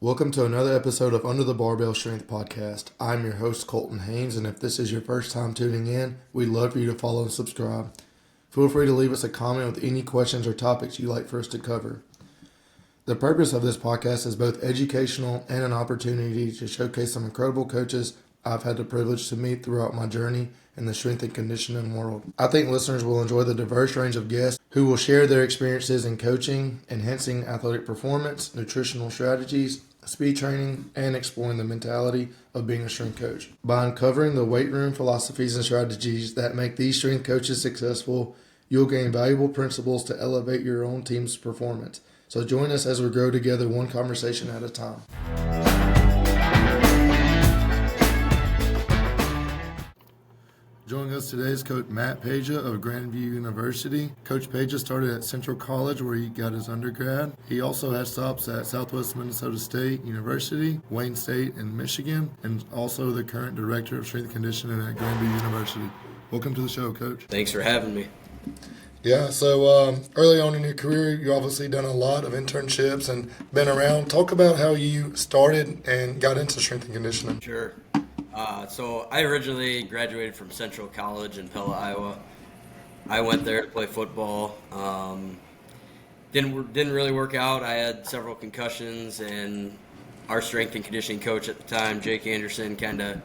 Welcome to another episode of Under the Barbell Strength podcast. I'm your host, Colton Haynes, and if this is your first time tuning in, we'd love for you to follow and subscribe. Feel free to leave us a comment with any questions or topics you'd like for us to cover. The purpose of this podcast is both educational and an opportunity to showcase some incredible coaches I've had the privilege to meet throughout my journey in the strength and conditioning world. I think listeners will enjoy the diverse range of guests who will share their experiences in coaching, enhancing athletic performance, nutritional strategies, speed training, and exploring the mentality of being a strength coach. By uncovering the weight room philosophies and strategies that make these strength coaches successful, you'll gain valuable principles to elevate your own team's performance. So join us as we grow together one conversation at a time. Joining us today is Coach Matt Paja of Grandview University. Coach Paja started at Central College where he got his undergrad. He also had stops at Southwest Minnesota State University, Wayne State in Michigan, and also the current director of strength and conditioning at Grandview University. Welcome to the show, Coach. Thanks for having me. Yeah, so early on in your career, you obviously done a lot of internships and been around. Talk about how you started and got into strength and conditioning. Sure. So I originally graduated from Central College in Pella, Iowa. I went there to play football. Didn't really work out. I had several concussions, and our strength and conditioning coach at the time, Jake Anderson, kind of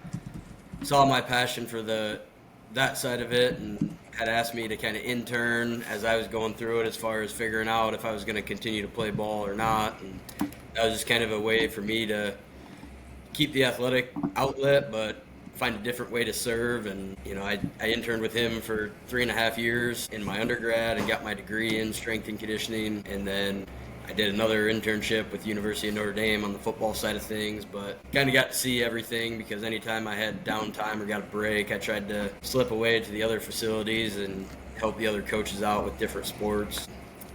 saw my passion for that side of it and had asked me to kind of intern as I was going through it as far as figuring out if I was going to continue to play ball or not. And that was just kind of a way for me to keep the athletic outlet, but find a different way to serve. And, I interned with him for 3.5 years in my undergrad and got my degree in strength and conditioning. And then I did another internship with University of Notre Dame on the football side of things, but kind of got to see everything because anytime I had downtime or got a break, I tried to slip away to the other facilities and help the other coaches out with different sports.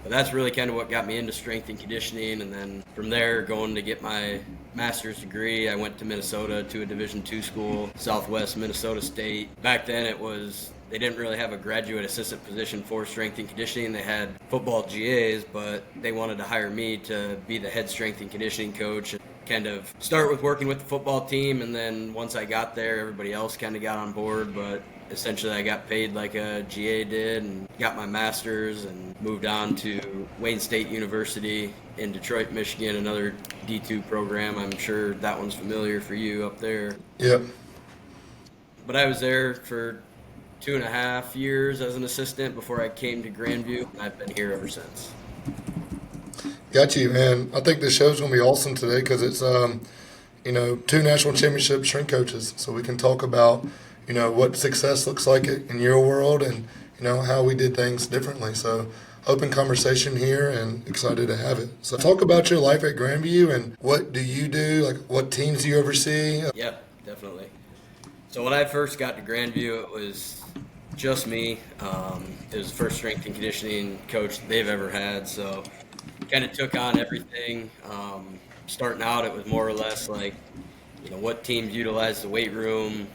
But that's really kind of what got me into strength and conditioning. And then from there, going to get my master's degree, I went to Minnesota to a Division II school, Southwest Minnesota State. Back then they didn't really have a graduate assistant position for strength and conditioning. They had football GAs, but they wanted to hire me to be the head strength and conditioning coach and kind of start with working with the football team. And then once I got there, everybody else kind of got on board, but essentially I got paid like a GA did and got my master's and moved on to Wayne State University in Detroit, Michigan, another D2 program. I'm sure that one's familiar for you up there. Yep. But I was there for 2.5 years as an assistant before I came to Grandview, and I've been here ever since. Got you, man. I think this show's going to be awesome today because it's, 2 national championship strength coaches. So we can talk about, what success looks like in your world and, how we did things differently. So open conversation here and excited to have it. So talk about your life at Grandview and what do you do? Like what teams do you oversee? Yeah, definitely. So when I first got to Grandview, it was just me. It was the first strength and conditioning coach they've ever had. So kind of took on everything. Starting out, it was more or less like, what teams utilize the weight room.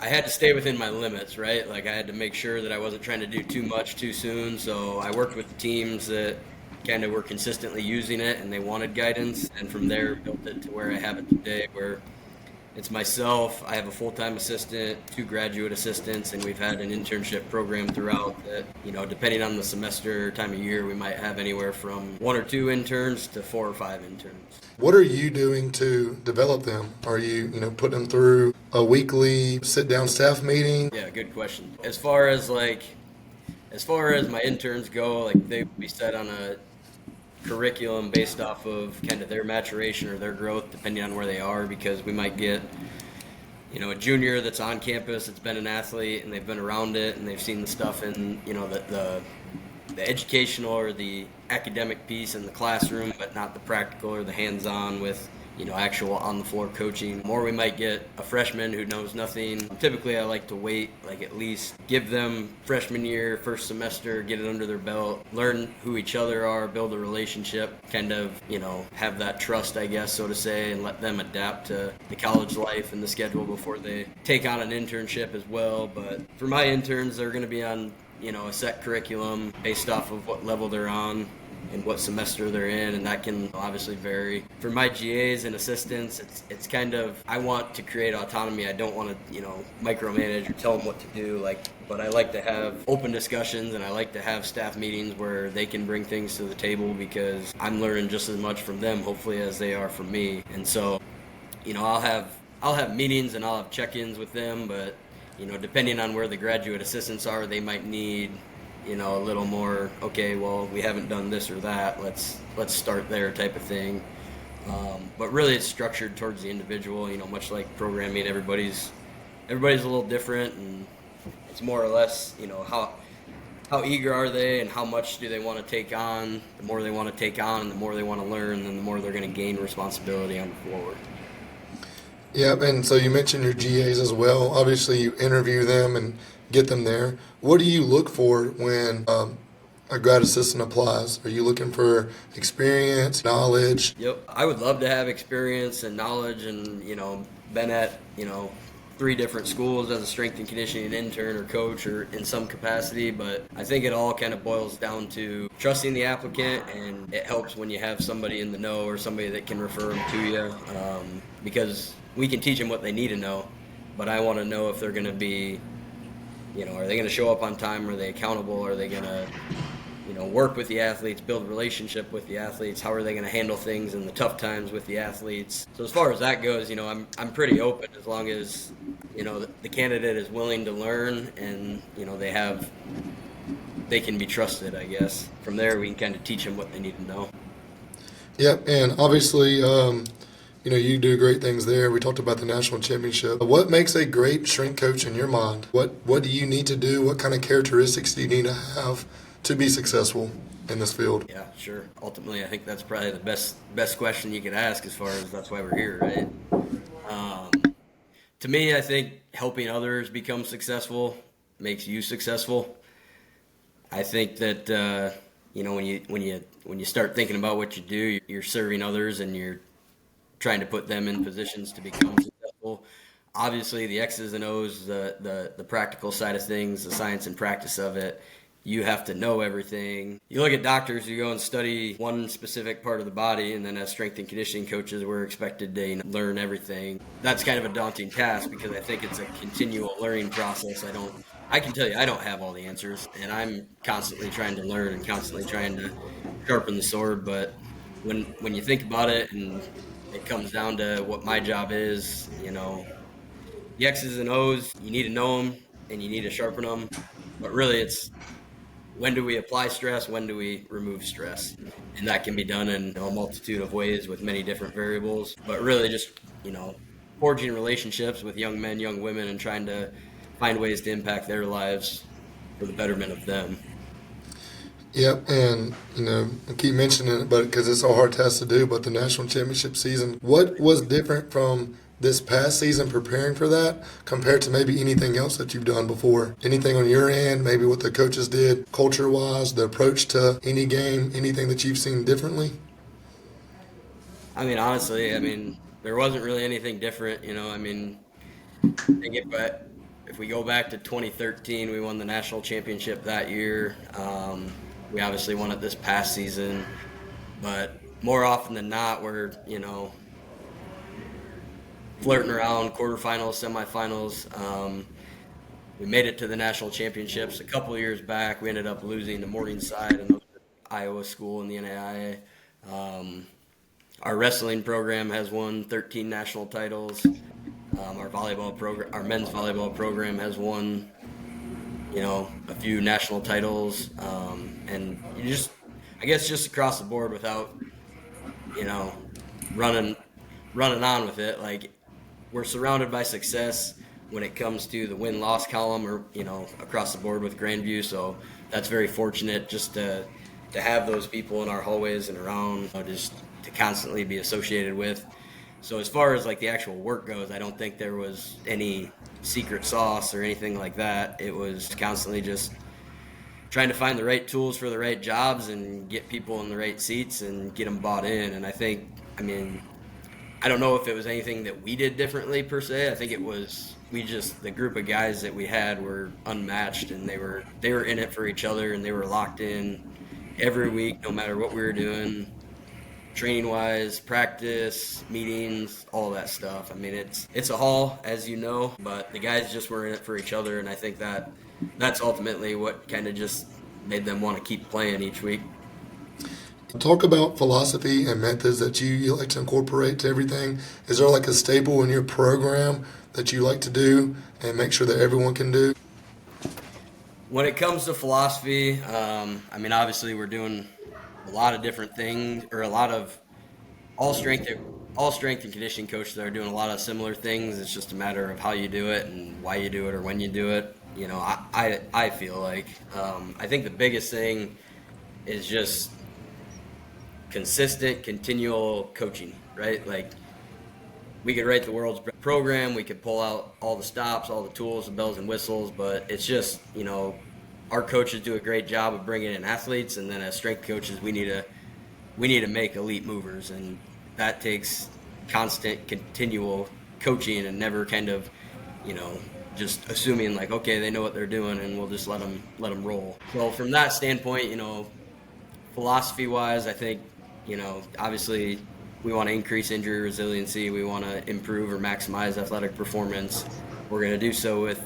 I had to stay within my limits, right? Like I had to make sure that I wasn't trying to do too much too soon. So I worked with the teams that kind of were consistently using it and they wanted guidance. And from there, built it to where I have it today, where it's myself, I have a full-time assistant, 2 graduate assistants, and we've had an internship program throughout that, depending on the semester time of year, we might have anywhere from 1 or 2 interns to 4 or 5 interns. What are you doing to develop them? Are you, putting them through a weekly sit-down staff meeting? Yeah, good question. As far as my interns go, they would be set on a curriculum based off of kind of their maturation or their growth, depending on where they are, because we might get, a junior that's on campus that's been an athlete and they've been around it and they've seen the stuff in, the educational or the academic piece in the classroom, but not the practical or the hands-on with, actual on-the-floor coaching. Or we might get a freshman who knows nothing. Typically, I like to wait, at least give them freshman year, first semester, get it under their belt, learn who each other are, build a relationship, kind of, have that trust, I guess, so to say, and let them adapt to the college life and the schedule before they take on an internship as well. But for my interns, they're going to be on, a set curriculum based off of what level they're on. and what semester they're in, and that can obviously vary. For my GAs and assistants, it's kind of, I want to create autonomy. I don't want to, micromanage or tell them what to do, but I like to have open discussions, and I like to have staff meetings where they can bring things to the table, because I'm learning just as much from them, hopefully, as they are from me. And so, I'll have meetings and I'll have check-ins with them, but depending on where the graduate assistants are, they might need a little more, okay, well, we haven't done this or that, let's start there type of thing. But really it's structured towards the individual, much like programming. Everybody's a little different, and it's more or less, how eager are they and how much do they want to take on. The more they want to take on and the more they want to learn, then the more they're going to gain responsibility on the floor. Yeah, and so you mentioned your GAs as well. Obviously, you interview them and get them there. What do you look for when a grad assistant applies? Are you looking for experience, knowledge? Yep, I would love to have experience and knowledge, and been at 3 different schools as a strength and conditioning intern or coach or in some capacity, but I think it all kind of boils down to trusting the applicant, and it helps when you have somebody in the know or somebody that can refer them to you, because we can teach them what they need to know, but I want to know if they're going to be, are they going to show up on time? Are they accountable? Are they going to, work with the athletes, build a relationship with the athletes? How are they going to handle things in the tough times with the athletes? So as far as that goes, I'm pretty open, as long as, the candidate is willing to learn, and, they can be trusted, I guess. From there, we can kind of teach them what they need to know. Yep, and obviously, you do great things there. We talked about the national championship. What makes a great strength coach in your mind? What do you need to do? What kind of characteristics do you need to have to be successful in this field? Yeah, sure. Ultimately, I think that's probably the best question you could ask, as far as that's why we're here, right? To me, I think helping others become successful makes you successful. I think that when you start thinking about what you do, you're serving others and you're trying to put them in positions to become successful. Obviously, the X's and O's, the practical side of things, the science and practice of it, you have to know everything. You look at doctors who go and study one specific part of the body, and then as strength and conditioning coaches, we're expected to learn everything. That's kind of a daunting task, because I think it's a continual learning process. I can tell you, I don't have all the answers, and I'm constantly trying to learn and constantly trying to sharpen the sword. But when you think about it, and it comes down to what my job is, the X's and O's, you need to know them and you need to sharpen them. But really, it's when do we apply stress, when do we remove stress? And that can be done in a multitude of ways with many different variables. But really just, forging relationships with young men, young women, and trying to find ways to impact their lives for the betterment of them. Yep, and, I keep mentioning it, but because it's so hard task to do, but the national championship season, what was different from this past season preparing for that compared to maybe anything else that you've done before? Anything on your end, maybe what the coaches did culture-wise, the approach to any game, anything that you've seen differently? Honestly, there wasn't really anything different, I think if we go back to 2013, we won the national championship that year. We obviously won it this past season, but more often than not, we're, flirting around quarterfinals, semifinals. We made it to the national championships a couple of years back. We ended up losing to Morningside, another Iowa school in the NAIA. Our wrestling program has won 13 national titles. Our men's volleyball program has won, a few national titles. And I guess just across the board, without, running on with it, we're surrounded by success when it comes to the win-loss column, or, across the board with Grandview. So that's very fortunate, just to have those people in our hallways and around, just to constantly be associated with. So as far as the actual work goes, I don't think there was any secret sauce or anything like that. It was constantly just trying to find the right tools for the right jobs and get people in the right seats and get them bought in. And I think, I don't know if it was anything that we did differently per se. I think it was the group of guys that we had were unmatched, and they were in it for each other, and they were locked in, every week, no matter what we were doing, training wise, practice, meetings, all that stuff. I mean, it's a haul, as you know, but the guys just were in it for each other, and I think that's ultimately what kind of just made them want to keep playing each week. Talk about philosophy and methods that you like to incorporate to everything. Is there like a staple in your program that you like to do and make sure that everyone can do? When it comes to philosophy, I mean, obviously we're doing a lot of different things, or a lot of all strength all strength and conditioning coaches are doing a lot of similar things. It's just a matter of how you do it and why you do it or when you do it. You know, I feel like I think the biggest thing is just consistent, continual coaching, right? Like, we could write the world's best program, we could pull out all the stops, all the tools, the bells and whistles, but it's just, you know, our coaches do a great job of bringing in athletes, and then as strength coaches, we need to make elite movers, and that takes constant, continual coaching, and never kind of, you know, just assuming like, okay, they know what they're doing, and we'll just let them roll. So from that standpoint, you know, philosophy-wise, I think, you know, obviously we want to increase injury resiliency. We want to improve or maximize athletic performance. We're going to do so with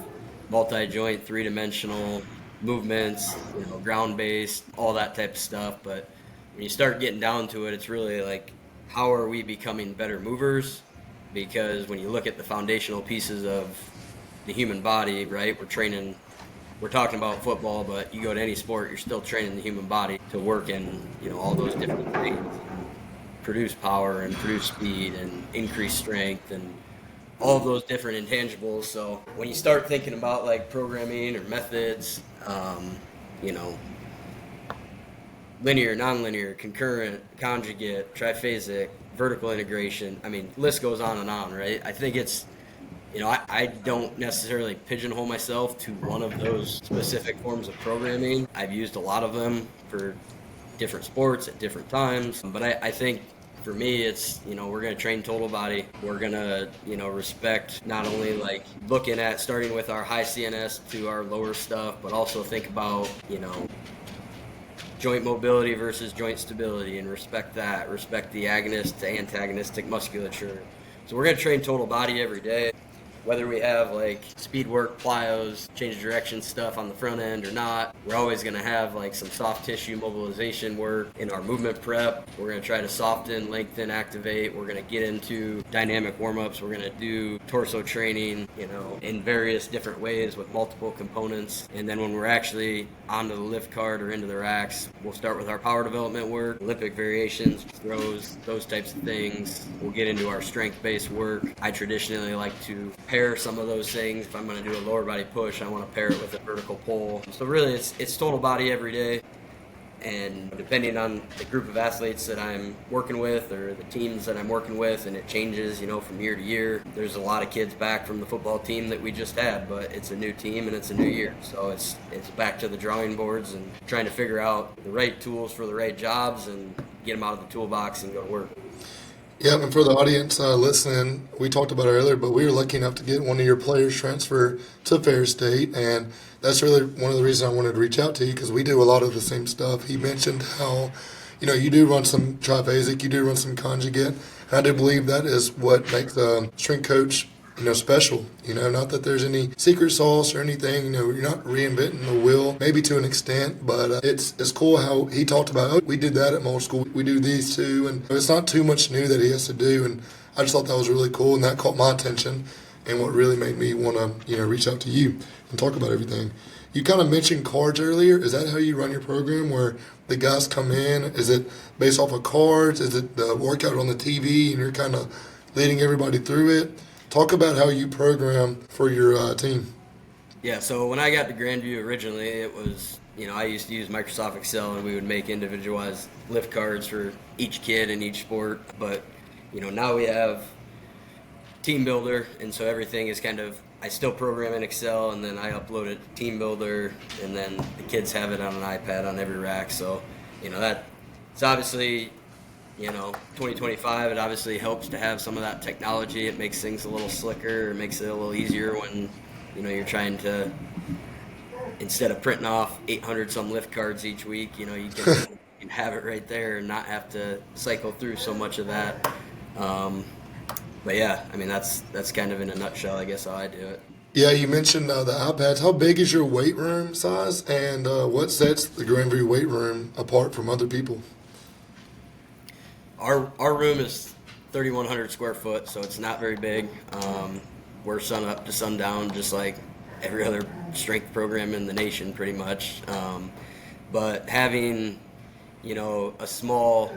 multi-joint, three-dimensional movements, you know, ground-based, all that type of stuff. But when you start getting down to it, it's really like, how are we becoming better movers? Because when you look at the foundational pieces of the human body, right, we're talking about football, but you go to any sport, you're still training the human body to work in, you know, all those different things, produce power and produce speed and increase strength and all of those different intangibles. So when you start thinking about like programming or methods, you know, linear, nonlinear, concurrent, conjugate, triphasic, vertical integration, I mean, list goes on, right? I think it's, you know, I don't necessarily pigeonhole myself to one of those specific forms of programming. I've used a lot of them for different sports at different times. But I think for me, it's, you know, we're going to train total body. We're going to, you know, respect not only like looking at starting with our high CNS to our lower stuff, but also think about, you know, joint mobility versus joint stability, and respect that. Respect the agonist to antagonistic musculature. So we're going to train total body every day. Whether we have like speed work, plyos, change of direction stuff on the front end or not, we're always going to have like some soft tissue mobilization work in our movement prep. We're going to try to soften, lengthen, activate. We're going to get into dynamic warm-ups. We're going to do torso training, you know, in various different ways with multiple components. And then when we're actually onto the lift cart or into the racks, we'll start with our power development work, Olympic variations, throws, those types of things. We'll get into our strength-based work. I traditionally like to pair some of those things. If I'm going to do a lower body push, I want to pair it with a vertical pull. So really, it's total body every day. And depending on the group of athletes that I'm working with or the teams that I'm working with, and it changes, you know, from year to year. There's a lot of kids back from the football team that we just had, but it's a new team and it's a new year. So it's back to the drawing boards and trying to figure out the right tools for the right jobs and get them out of the toolbox and go to work. Yeah, and for the audience listening, we talked about it earlier, but we were lucky enough to get one of your players transfer to Fair State, and that's really one of the reasons I wanted to reach out to you, because we do a lot of the same stuff. He mentioned how, you know, you do run some triphasic, you do run some conjugate. I do believe that is what makes a strength coach, you know, special. You know, not that there's any secret sauce or anything. You know, you're not reinventing the wheel, maybe to an extent, but it's cool how he talked about, oh, we did that at my school. We do these too, and it's not too much new that he has to do. And I just thought that was really cool, and that caught my attention. And what really made me want to, you know, reach out to you and talk about everything. You kind of mentioned cards earlier. Is that how you run your program, where the guys come in? Is it based off of cards? Is it the workout on the TV and you're kind of leading everybody through it? Talk about how you program for your team. Yeah, so when I got to Grandview originally, it was, you know, I used to use Microsoft Excel, and we would make individualized lift cards for each kid in each sport. But, you know, now we have Team Builder, and so everything is kind of, I still program in Excel, and then I upload it to Team Builder, and then the kids have it on an iPad on every rack. So, you know, that it's obviously, you know, 2025, it obviously helps to have some of that technology. It makes things a little slicker. It makes it a little easier when, you know, you're trying to instead of printing off 800 some lift cards each week, you can have it right there and not have to cycle through so much of that. But yeah, I mean, that's kind of in a nutshell, I guess, how I do it. Yeah, you mentioned the iPads. How big is your weight room size, and what sets the Grandview weight room apart from other people? Our room is 3,100 square foot, so it's not very big. We're sun up to sundown, just like every other strength program in the nation, pretty much. But having, a small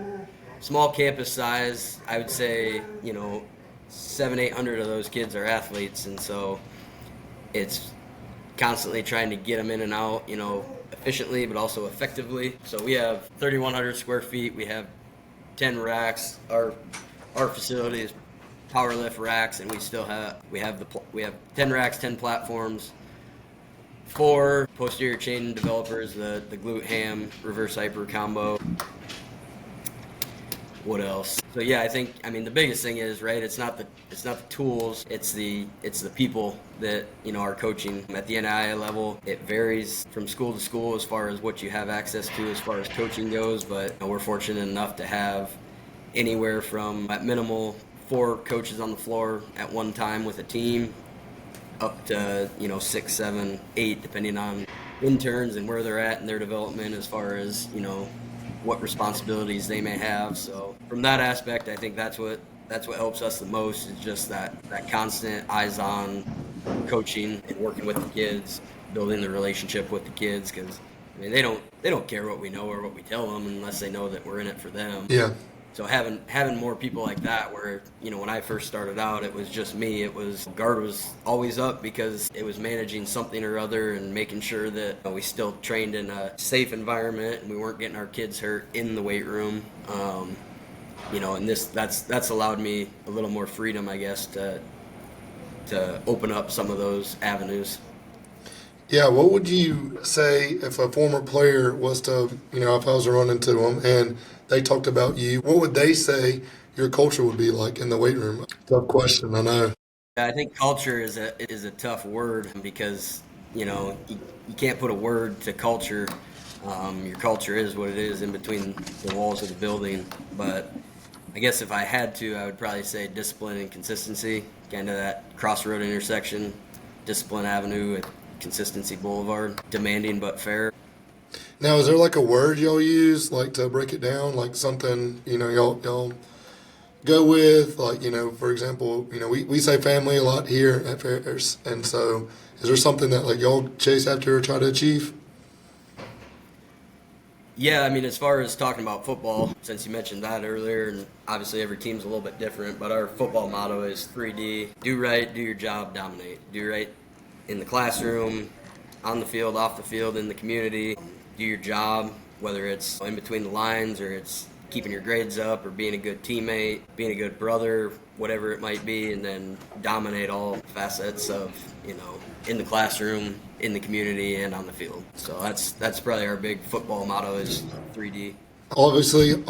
campus size, I would say, 700-800 of those kids are athletes, and so it's constantly trying to get them in and out, efficiently but also effectively. So we have 3,100 square feet. We have 10 racks. Our facility is power lift racks, and we have 10 racks, 10 platforms, 4 posterior chain developers, the glute ham reverse hyper combo. What else? So yeah, I mean the biggest thing is, right, it's not the tools, it's the people that are coaching at the NAIA level. It varies from school to school as far as what you have access to as far as coaching goes, but we're fortunate enough to have anywhere from, at minimal, 4 coaches on the floor at one time with a team, up to 6, 7, 8, depending on interns and where they're at in their development as far as what responsibilities they may have. So from that aspect, I think that's what helps us the most, is just that constant eyes on coaching and working with the kids, building the relationship with the kids, because I mean they don't care what we know or what we tell them unless they know that we're in it for them. Yeah. So having more people like that, where when I first started out, it was just me. It was guard was always up because it was managing something or other and making sure that we still trained in a safe environment and we weren't getting our kids hurt in the weight room. And that's allowed me a little more freedom, I guess, to open up some of those avenues. Yeah, what would you say if a former player was to, if I was to run into them and they talked about you, what would they say your culture would be like in the weight room? Tough question, I know. I think culture is a tough word because, you can't put a word to culture. Your culture is what it is in between the walls of the building. But I guess if I had to, I would probably say discipline and consistency, kind of that crossroad intersection, Discipline Avenue at Consistency Boulevard, demanding but fair. Now, is there like a word y'all use, like to break it down, like something, y'all go with, like, for example, we say family a lot here at Ferris, and so is there something that like y'all chase after or try to achieve? Yeah, I mean, as far as talking about football, since you mentioned that earlier, and obviously every team's a little bit different, but our football motto is 3D: do right, do your job, dominate. Do right in the classroom, on the field, off the field, in the community. Do your job, whether it's in between the lines or it's keeping your grades up or being a good teammate, being a good brother, whatever it might be, and then dominate all facets of, in the classroom, in the community, and on the field. So that's probably our big football motto is 3D. Obviously,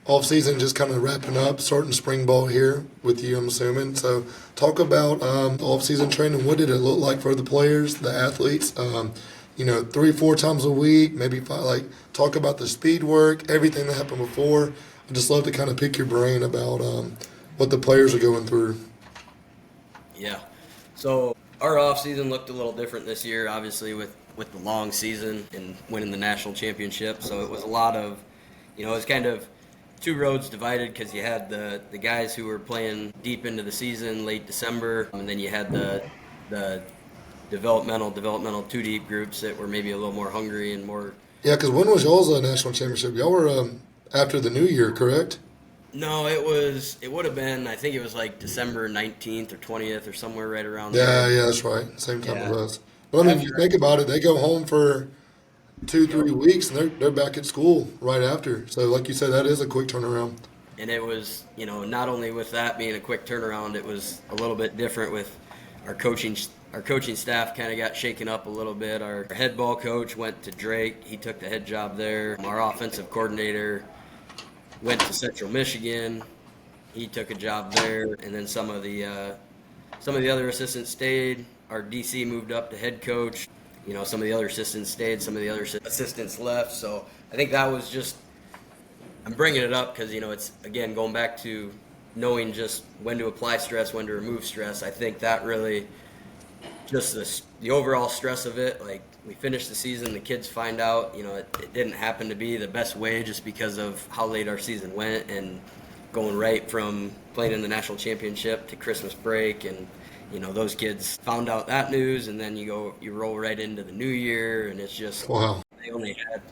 off season just kind of wrapping up, starting spring ball here with you, I'm assuming. So talk about off season training. What did it look like for the players, the athletes? 3-4 times a week, maybe 5. Like, talk about the speed work, everything that happened before. I'd just love to kind of pick your brain about what the players are going through. Yeah. So our off season looked a little different this year, obviously with the long season and winning the national championship. So it was a lot of, it was kind of 2 roads divided, because you had the guys who were playing deep into the season, late December, and then you had the developmental 2 deep groups that were maybe a little more hungry and more. Yeah, because when was y'all's national championship? Y'all were after the new year, correct? No, it would have been, I think it was like December 19th or 20th or somewhere right around Yeah, there. yeah, that's right. Same time Yeah. as us. But I mean, you think about it, they go home for 2-3 weeks and they're back at school right after. So like you said, that is a quick turnaround. And it was, not only with that being a quick turnaround, it was a little bit different with our coaching staff. Kind of got shaken up a little bit. Our head ball coach went to Drake. He took the head job there. Our offensive coordinator went to Central Michigan. He took a job there. And then some of the other assistants stayed. Our DC moved up to head coach. some of the other assistants stayed, some of the other assistants left. So I think that was just, I'm bringing it up because, it's, again, going back to knowing just when to apply stress, when to remove stress. I think that really, just the overall stress of it, like we finished the season, the kids find out, it didn't happen to be the best way just because of how late our season went and going right from playing in the national championship to Christmas break. And, those kids found out that news, and then you roll right into the new year, and it's just, Wow. they only had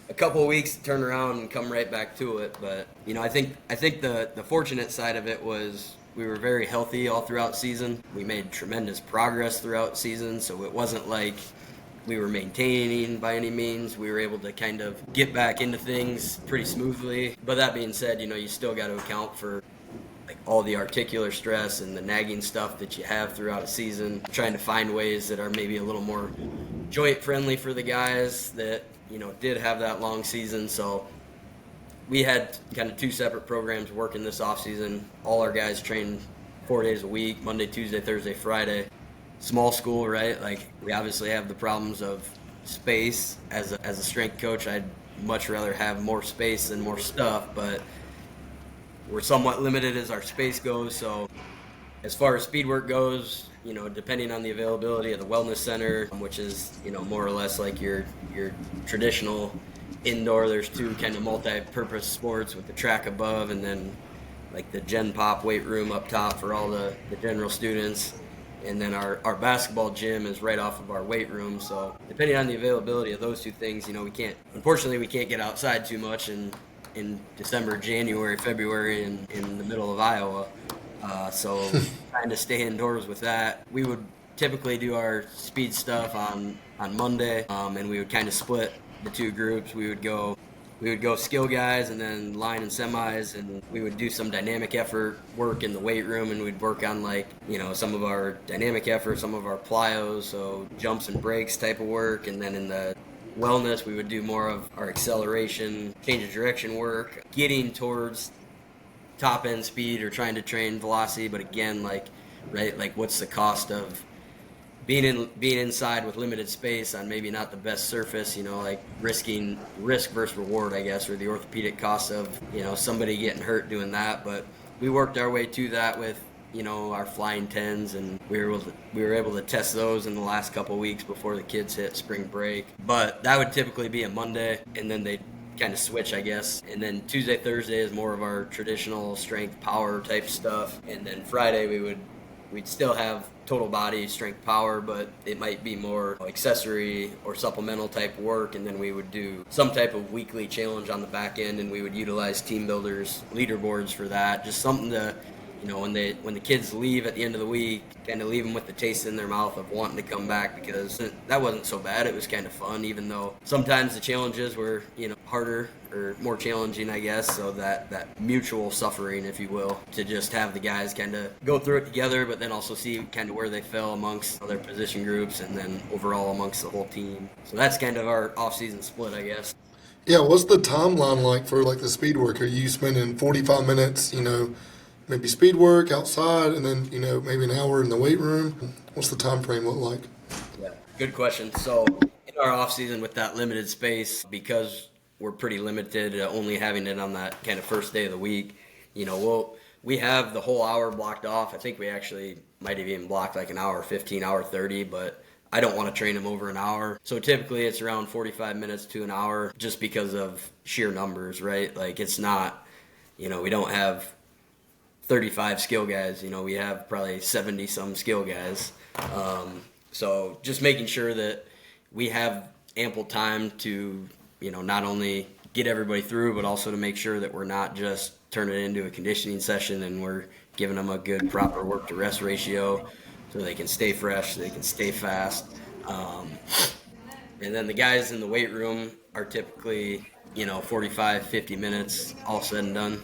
a couple of weeks to turn around and come right back to it. But, I think the fortunate side of it was we were very healthy all throughout season. We made tremendous progress throughout season, so it wasn't like we were maintaining by any means. We were able to kind of get back into things pretty smoothly. But that being said, you still got to account for like all the articular stress and the nagging stuff that you have throughout a season, trying to find ways that are maybe a little more joint friendly for the guys that, did have that long season. So we had kind of two separate programs working this off season. All our guys trained 4 days a week, Monday, Tuesday, Thursday, Friday. Small school, right? Like, we obviously have the problems of space. As a strength coach, I'd much rather have more space than more stuff, but we're somewhat limited as our space goes. So as far as speed work goes, depending on the availability of the wellness center, which is, more or less like your traditional indoor, there's two kind of multi-purpose sports with the track above and then like the Gen Pop weight room up top for all the general students. And then our basketball gym is right off of our weight room. So depending on the availability of those two things, we can't get outside too much in December, January, February in the middle of Iowa. So trying to stay indoors with that. We would typically do our speed stuff on Monday, and we would kind of split the two groups. We would go skill guys and then line and semis, and we would do some dynamic effort work in the weight room, and we'd work on some of our dynamic effort, some of our plyos, so jumps and breaks type of work. And then in the wellness, we would do more of our acceleration, change of direction work, getting towards top end speed or trying to train velocity. But again, what's the cost of being inside with limited space on maybe not the best surface, risk versus reward, I guess, or the orthopedic cost of, somebody getting hurt doing that. But we worked our way to that with, our flying tens, and we were able to test those in the last couple of weeks before the kids hit spring break. But that would typically be a Monday, and then they'd kind of switch, I guess. And then Tuesday, Thursday is more of our traditional strength power type stuff. And then Friday we'd still have total body strength power, but it might be more accessory or supplemental type work. And then we would do some type of weekly challenge on the back end, and we would utilize team builders leaderboards for that. Just something to, when the kids leave at the end of the week, kind of leave them with the taste in their mouth of wanting to come back, because that wasn't so bad. It was kind of fun, even though sometimes the challenges were, harder or more challenging, I guess. So that mutual suffering, if you will, to just have the guys kind of go through it together, but then also see kind of where they fell amongst other position groups and then overall amongst the whole team. So that's kind of our off-season split, I guess. Yeah, what's the timeline like for the speed work? Are you spending 45 minutes, maybe speed work outside, and then, maybe an hour in the weight room? What's the time frame look like? Yeah, good question. So in our off season with that limited space, because we're pretty limited, only having it on that kind of first day of the week, we have the whole hour blocked off. I think we actually might have even blocked like an hour 15, hour 30, but I don't want to train them over an hour. So typically it's around 45 minutes to an hour, just because of sheer numbers, right? Like, it's not, we don't have 35 skill guys, we have probably 70 some skill guys. So just making sure that we have ample time to, not only get everybody through, but also to make sure that we're not just turning it into a conditioning session, and we're giving them a good proper work to rest ratio so they can stay fresh, so they can stay fast. And then the guys in the weight room are typically, 45, 50 minutes, all said and done.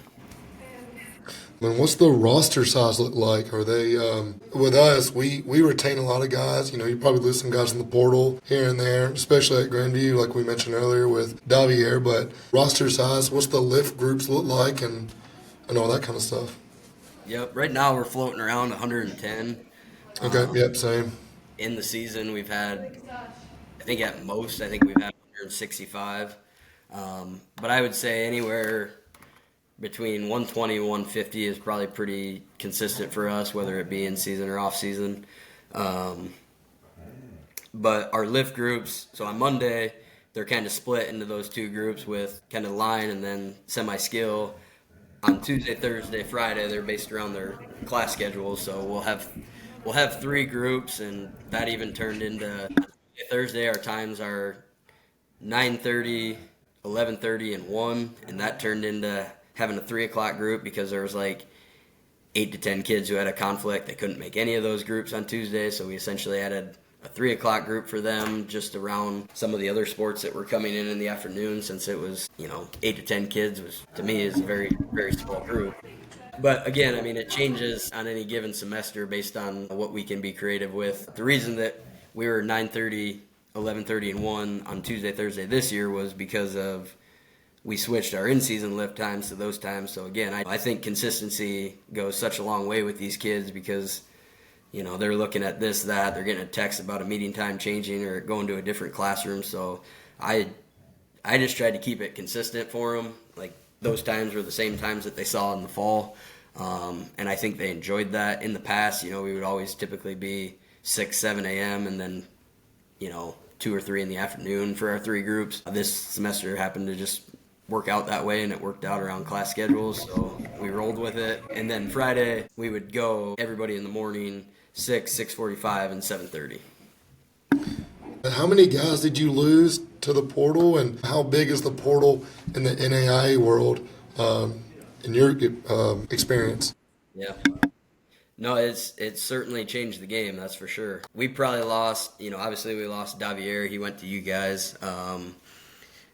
What's the roster size look like? Are they, with us, we retain a lot of guys. You probably lose some guys in the portal here and there, especially at Grandview, like we mentioned earlier with Davier. But roster size, what's the lift groups look like, and all that kind of stuff? Yep, right now we're floating around 110. Okay, yep, same. In the season, we've had, I think at most, I think we've had 165. But I would say anywhere between 120 and 150 is probably pretty consistent for us, whether it be in season or off season. But our lift groups, so on Monday, they're kind of split into those two groups with kind of line and then semi-skill. On Tuesday, Thursday, Friday, they're based around their class schedules. So we'll have three groups, and that even turned into Thursday. Our times are 9:30, 11:30, and 1, and that turned into having a 3 o'clock group because there was like 8 to 10 kids who had a conflict. They couldn't make any of those groups on Tuesday, so we essentially added a 3 o'clock group for them just around some of the other sports that were coming in the afternoon, since it was, 8 to 10 kids, which to me is a very, very small group. But again, I mean, it changes on any given semester based on what we can be creative with. The reason that we were 9:30, 11:30, and 1 on Tuesday, Thursday this year was because of we switched our in-season lift times to those times. So again, I think consistency goes such a long way with these kids because they're looking at this, that, they're getting a text about a meeting time changing or going to a different classroom. So I just tried to keep it consistent for them. Like those times were the same times that they saw in the fall. And I think they enjoyed that. In the past, we would always typically be 6, 7 a.m. and then, 2 or 3 in the afternoon for our 3 groups. This semester happened to just work out that way, and it worked out around class schedules, so we rolled with it. And then Friday, we would go everybody in the morning, 6, 6:45, and 7:30. How many guys did you lose to the portal, and how big is the portal in the NAIA world in your experience? Yeah. No, it's certainly changed the game, that's for sure. We probably lost, obviously we lost Davier, he went to you guys.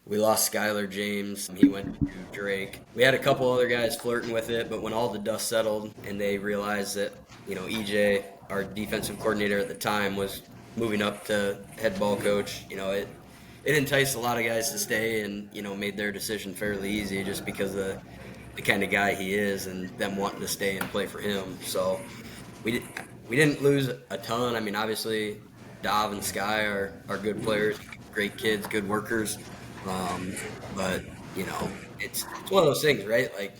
We lost Skylar James, he went to Drake. We had a couple other guys flirting with it, but when all the dust settled and they realized that, EJ, our defensive coordinator at the time, was moving up to head ball coach, it enticed a lot of guys to stay and, made their decision fairly easy just because of the kind of guy he is and them wanting to stay and play for him. So we didn't lose a ton. I mean, obviously, Dav and Sky are good players, great kids, good workers. But, it's one of those things, right? Like,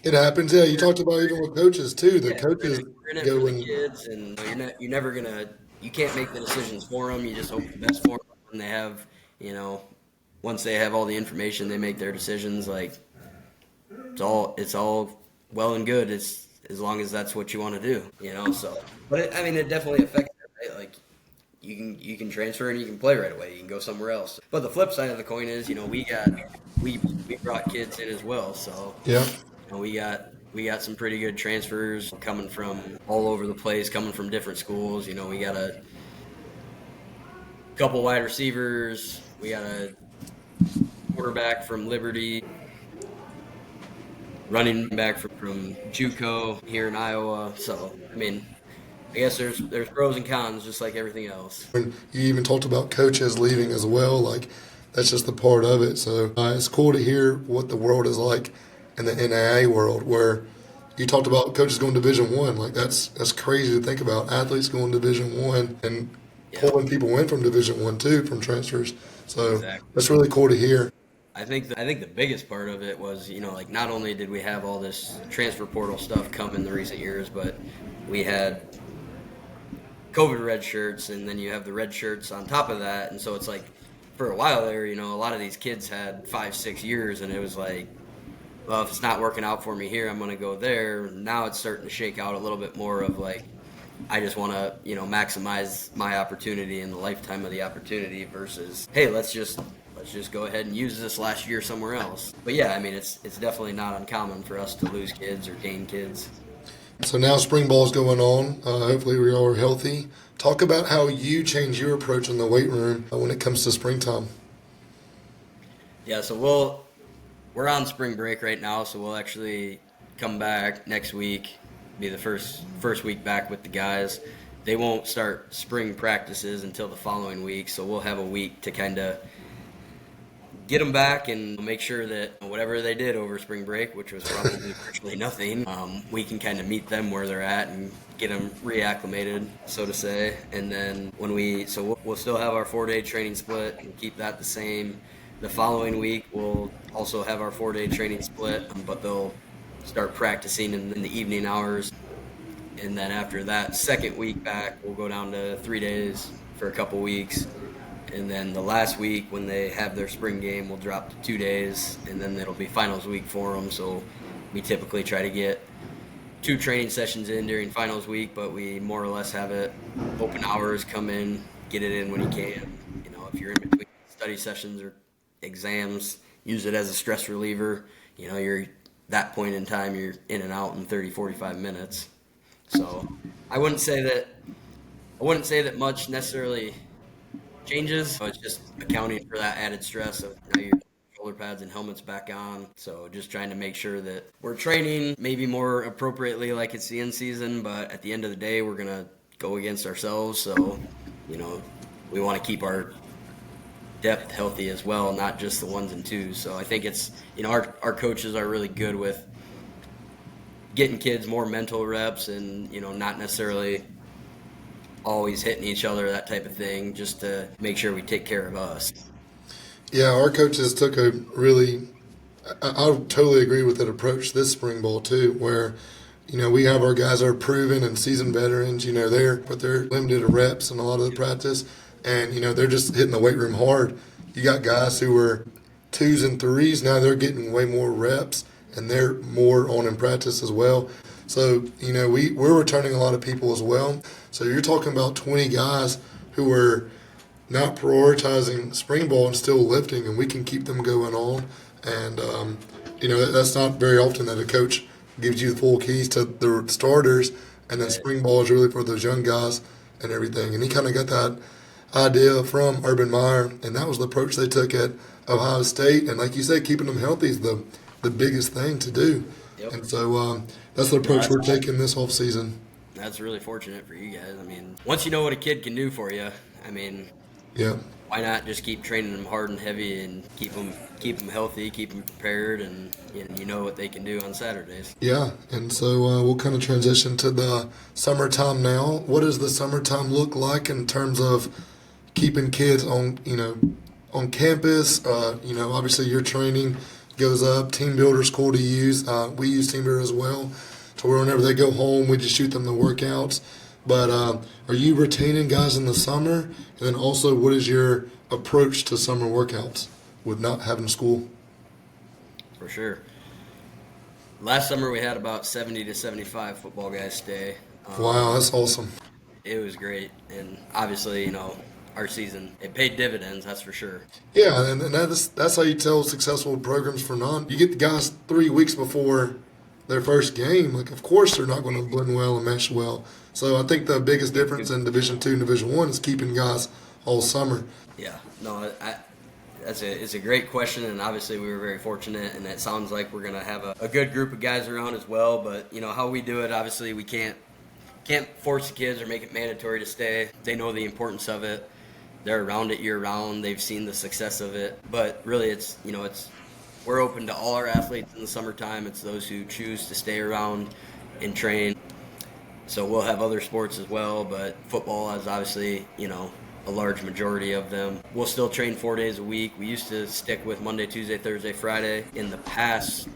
It happens, yeah. You talked about even with coaches too. The yeah, coaches we're in it go for the and kids, and you're never gonna, you can't make the decisions for them. You just hope the best for them. And they have, once they have all the information, they make their decisions. Like, it's all well and good as long as that's what you want to do, So, but it definitely affects it, right? Like, you can transfer and you can play right away. You can go somewhere else. But the flip side of the coin is, we brought kids in as well. So yeah. we got some pretty good transfers coming from all over the place, coming from different schools. We got a couple wide receivers. We got a quarterback from Liberty, running back from JUCO here in Iowa. So I guess there's pros and cons, just like everything else. And you even talked about coaches leaving as well. Like, that's just a part of it. So it's cool to hear what the world is like in the NAIA world, where you talked about coaches going Division I. Like, that's crazy to think about. Athletes going Division I and pulling people in from Division I too, from transfers. So Exactly. That's really cool to hear. I think the biggest part of it was, like, not only did we have all this transfer portal stuff come in the recent years, but we had COVID red shirts, and then you have the red shirts on top of that. And so it's like, for a while there, a lot of these kids had 5-6 years, and it was like, well, if it's not working out for me here, I'm going to go there. Now it's starting to shake out a little bit more of like, I just want to, maximize my opportunity and the lifetime of the opportunity versus, hey, let's just go ahead and use this last year somewhere else. But yeah, it's definitely not uncommon for us to lose kids or gain kids. So now spring ball's going on. Hopefully we all are healthy. Talk about how you change your approach in the weight room when it comes to springtime. Yeah, so we're on spring break right now, so we'll actually come back next week, be the first week back with the guys. They won't start spring practices until the following week, so we'll have a week to kind of get them back and make sure that whatever they did over spring break, which was probably virtually nothing, we can kind of meet them where they're at and get them reacclimated, so to say. And then we'll still have our 4-day training split and keep that the same. The following week, we'll also have our 4-day training split, but they'll start practicing in the evening hours. And then after that second week back, we'll go down to 3 days for a couple weeks. And then the last week, when they have their spring game, we'll drop to 2 days, and then it'll be finals week for them. So we typically try to get 2 training sessions in during finals week, but we more or less have it open hours, come in, get it in when you can. If you're in between study sessions or exams, use it as a stress reliever. You're that point in time, you're in and out in 30, 45 minutes. So I wouldn't say that much necessarily changes. So it's just accounting for that added stress of your shoulder pads and helmets back on. So just trying to make sure that we're training maybe more appropriately like it's the end season, but at the end of the day, we're going to go against ourselves. So, we want to keep our depth healthy as well, not just the 1s and 2s. So I think it's, our coaches are really good with getting kids more mental reps and, not necessarily always hitting each other, that type of thing, just to make sure we take care of us. Yeah, our coaches took I totally agree with that approach this spring ball too, where, we have our guys that are proven and seasoned veterans, but they're limited to reps and a lot of the practice, and, they're just hitting the weight room hard. You got guys who were 2s and 3s, now they're getting way more reps, and they're more on in practice as well. So, we're returning a lot of people as well. So you're talking about 20 guys who are not prioritizing spring ball and still lifting, and we can keep them going on. And, that's not very often that a coach gives you the full keys to the starters, and then spring ball is really for those young guys and everything. And he kind of got that idea from Urban Meyer, and that was the approach they took at Ohio State. And like you said, keeping them healthy is the biggest thing to do. Yep. And so that's the approach we're taking this off season. That's really fortunate for you guys. Once you know what a kid can do for you, yeah, why not just keep training them hard and heavy and keep them healthy, keep them prepared, and you know what they can do on Saturdays. Yeah, and so we'll kind of transition to the summertime now. What does the summertime look like in terms of keeping kids on campus? Obviously your training goes up. Team Builder's cool to use. We use Team Builder as well. To where whenever they go home, we just shoot them the workouts. But are you retaining guys in the summer? And then also, what is your approach to summer workouts with not having school? For sure. Last summer, we had about 70 to 75 football guys stay. Wow, that's awesome. It was great. And obviously, our season, it paid dividends, that's for sure. Yeah, and that's how you tell successful programs for you get the guys 3 weeks before their first game. Like, of course they're not going to blend well and mesh well. So I think the biggest difference in Division II and Division I is keeping guys all summer. Yeah, no, it's a great question, and obviously we were very fortunate, and it sounds like we're going to have a good group of guys around as well. But, how we do it, obviously we can't force the kids or make it mandatory to stay. They know the importance of it. They're around it year-round. They've seen the success of it. But really we're open to all our athletes in the summertime. It's those who choose to stay around and train. So we'll have other sports as well, but football is obviously, a large majority of them. We'll still train 4 days a week. We used to stick with Monday, Tuesday, Thursday, Friday. In the past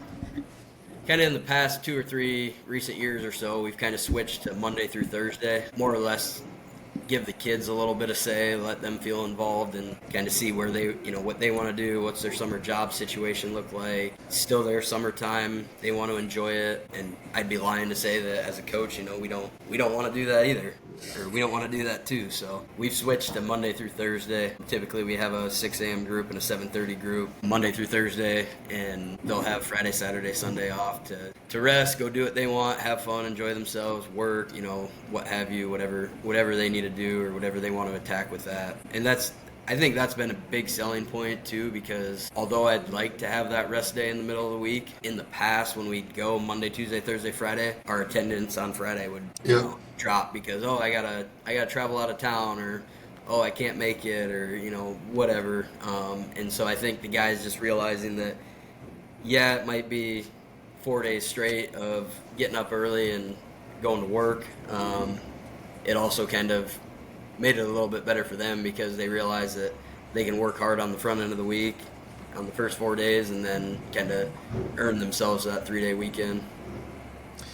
2 or 3 recent years or so, we've kind of switched to Monday through Thursday, more or less give the kids a little bit of say, let them feel involved, and kind of see where they, what they want to do, what's their summer job situation look like. It's still their summertime, they want to enjoy it, and I'd be lying to say that as a coach, we don't want to do that either, or we don't want to do that too. So we've switched to Monday through Thursday. Typically we have a 6 a.m. group and a 7:30 group, Monday through Thursday, and they'll have Friday, Saturday, Sunday off to rest, go do what they want, have fun, enjoy themselves, work, what have you, whatever they need to do or whatever they want to attack with that. And I think that's been a big selling point too, because although I'd like to have that rest day in the middle of the week, in the past when we'd go Monday, Tuesday, Thursday, Friday, our attendance on Friday would drop because I gotta travel out of town, or oh, I can't make it, or, whatever. And so I think the guys just realizing that, yeah, it might be 4 days straight of getting up early and going to work. It also kind of made it a little bit better for them because they realize that they can work hard on the front end of the week on the first 4 days and then kind of earn themselves that 3-day weekend.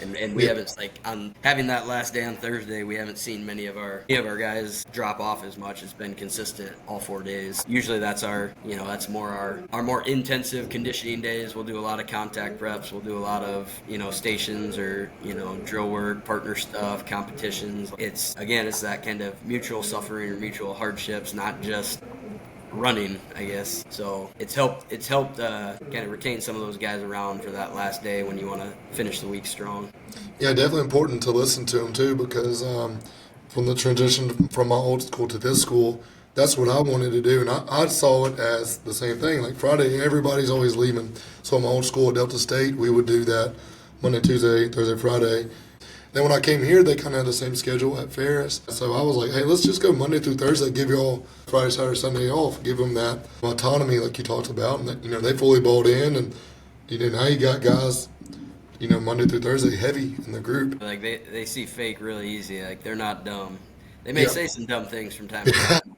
And we haven't, like, on having that last day on Thursday, we haven't seen many of our guys drop off as much. It's been consistent all 4 days. Usually that's that's more our more intensive conditioning days. We'll do a lot of contact preps. We'll do a lot of, stations or, drill work, partner stuff, competitions. It's that kind of mutual suffering or mutual hardships, not just running, I guess. So it's helped kind of retain some of those guys around for that last day when you want to finish the week strong. Yeah, definitely important to listen to them too, because from the transition from my old school to this school, that's what I wanted to do, and I saw it as the same thing. Like Friday, everybody's always leaving. So in my old school at Delta State, we would do that Monday, Tuesday, Thursday, Friday. Then when I came here, they kind of had the same schedule at Ferris. So I was like, hey, let's just go Monday through Thursday, give you all Friday, Saturday, Sunday off, give them that autonomy like you talked about. And, that, they fully bought in. And, now you got guys, Monday through Thursday heavy in the group. Like they see fake really easy. Like they're not dumb. They may say some dumb things from time to time,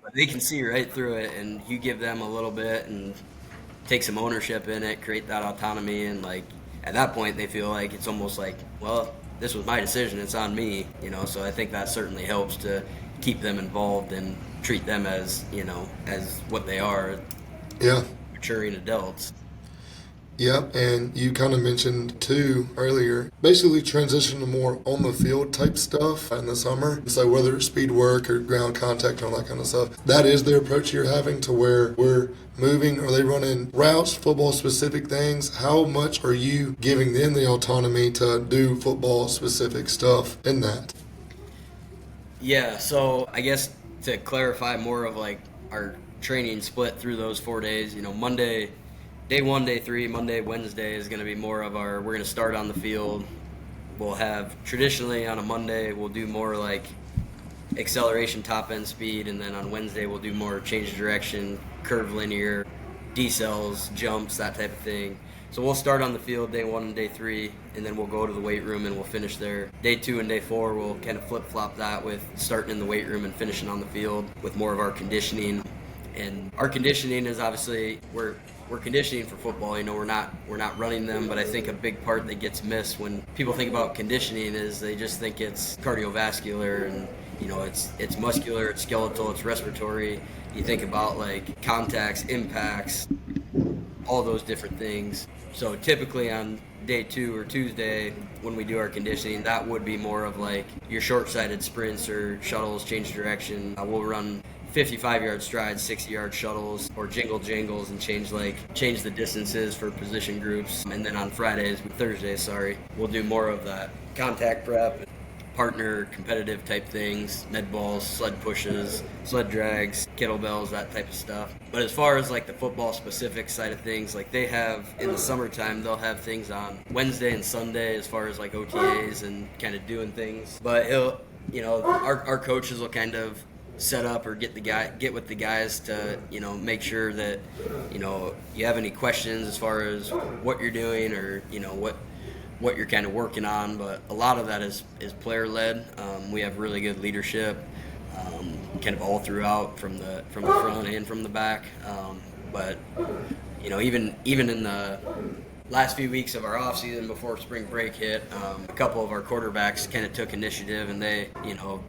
but they can see right through it. And you give them a little bit and take some ownership in it, create that autonomy. And, like, at that point, they feel like it's almost like, well, this was my decision, it's on me, so I think that certainly helps to keep them involved and treat them as, as what they are, maturing adults. Yep, and you kind of mentioned too earlier, basically transition to more on the field type stuff in the summer. So whether it's speed work or ground contact and all that kind of stuff, that is the approach you're having to where we're moving. Are they running routes, football specific things? How much are you giving them the autonomy to do football specific stuff in that? Yeah, so I guess to clarify more of like our training split through those 4 days, Monday, day 1, day 3, Monday, Wednesday is going to be more of we're going to start on the field. We'll have, traditionally on a Monday, we'll do more like acceleration, top end speed, and then on Wednesday we'll do more change of direction, curve linear, decels, jumps, that type of thing. So we'll start on the field day 1 and day 3, and then we'll go to the weight room and we'll finish there. Day 2 and day 4, we'll kind of flip-flop that with starting in the weight room and finishing on the field with more of our conditioning. And our conditioning is obviously, we're conditioning for football. We're not running them, but I think a big part that gets missed when people think about conditioning is they just think it's cardiovascular and it's muscular, it's skeletal, it's respiratory. You think about like contacts, impacts, all those different things. So typically on day 2 or Tuesday when we do our conditioning, that would be more of like your short-sided sprints or shuttles, change direction. We'll run 55-yard strides, 60-yard shuttles, or jingle jangles and change the distances for position groups. And then on Thursdays, we'll do more of that contact prep, partner competitive type things, med balls, sled pushes, sled drags, kettlebells, that type of stuff. But as far as like the football specific side of things, like they have in the summertime, they'll have things on Wednesday and Sunday as far as like OTAs and kind of doing things. But our coaches will kind of set up or get with the guys to make sure that you have any questions as far as what you're doing or what you're kind of working on. But a lot of that is player led. We have really good leadership kind of all throughout from the front and from the back. But even in the last few weeks of our off season before spring break hit, a couple of our quarterbacks kind of took initiative and they,